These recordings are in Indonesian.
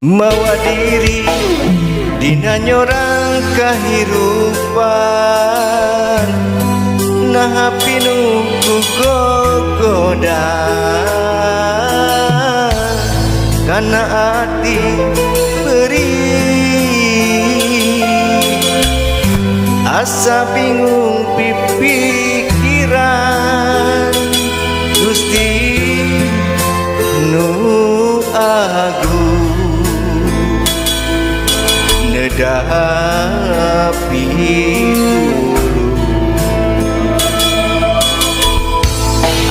Mawa diri dina nyorang kahirupan, nah pinuku gogoda kana ati beri asa bingung pipikiran Gusti nu agung nedapi dulu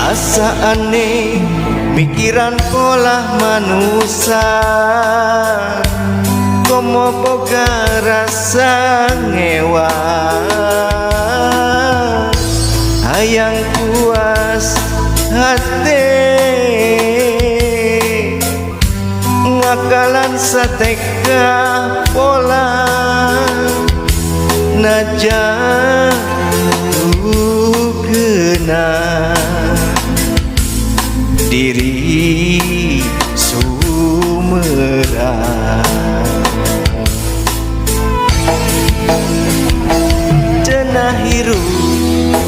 asa aneh mikiran pola manusia komo boga rasa ngewa hayang puas hati ngakalan sateka pola naja kena diri sumerang cenah hirup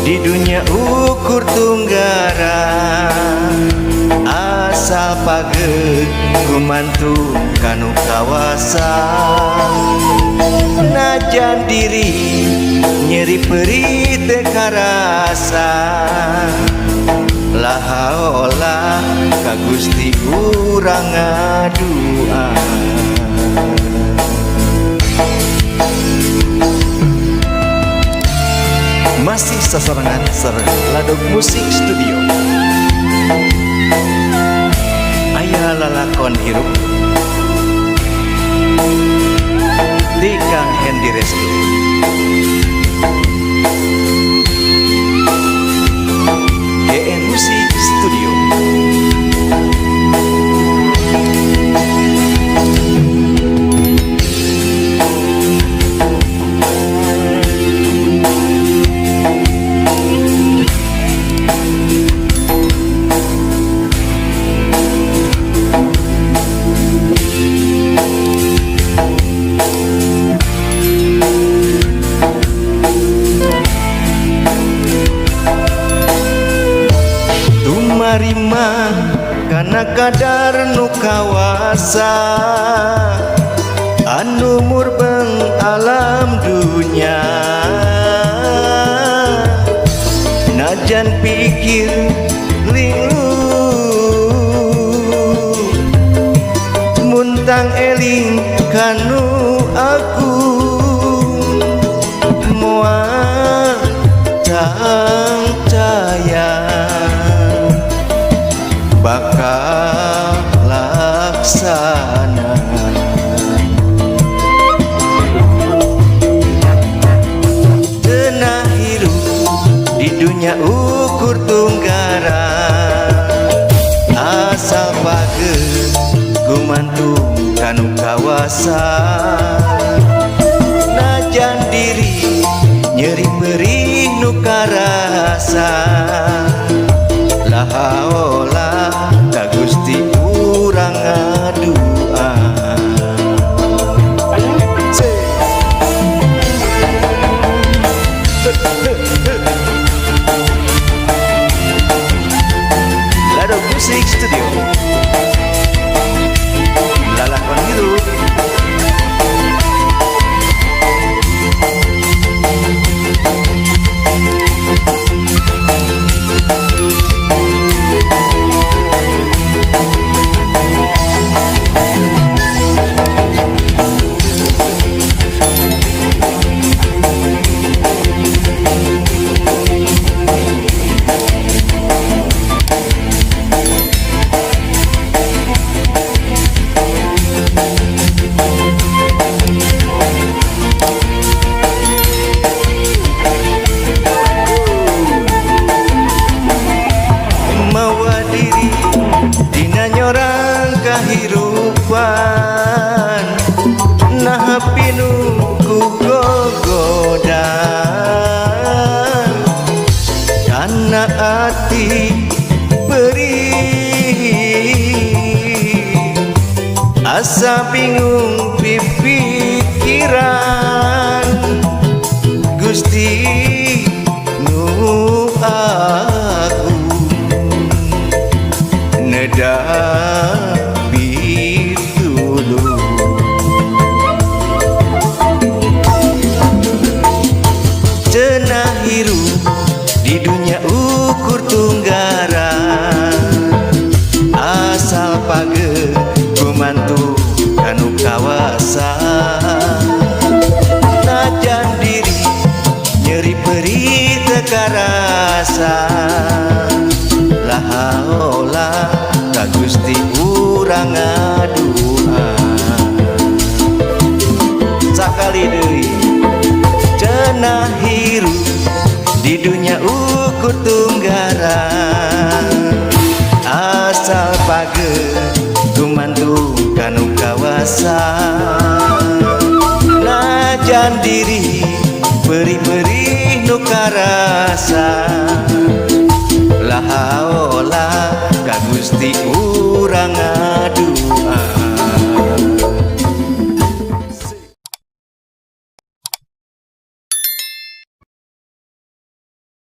di dunia ukur tunggara asal pageg kumantu kanu kawasan najan diri nyeri peri teka rasa lahaolah ka Gusti urang ngadua masih sasarangan sareng Ladog Musik Studio aya lalakon hirup di Kang Hendy Restu GN Musik Studio. Marima kana kadar nu kawasa anu murbeng alam dunya najan pikir lingu muntang eling kanu aku moal cahaya bakal laksana cenah hirup di dunia ukur tunggara asal pageg gumantung kanu kawasan najan diri nyeri perih nu karasa lahaolah ka Gusti urang ngadua Ladog Musik Studio lalakon hirup asa bingung pikiran Gusti nu aku nedapi dulu cenah hirup di dunia ukur tunggara asal page kumantu kanu kawasan najan diri nyeri perih teka rasa lahaola ka Gusti urang ngadua sakali deui cenah hirup di dunia ukur tunggara asal page kumantu kanu kawasan najan diri perih-perih nu karasa lahaola ka Gusti urang ngadua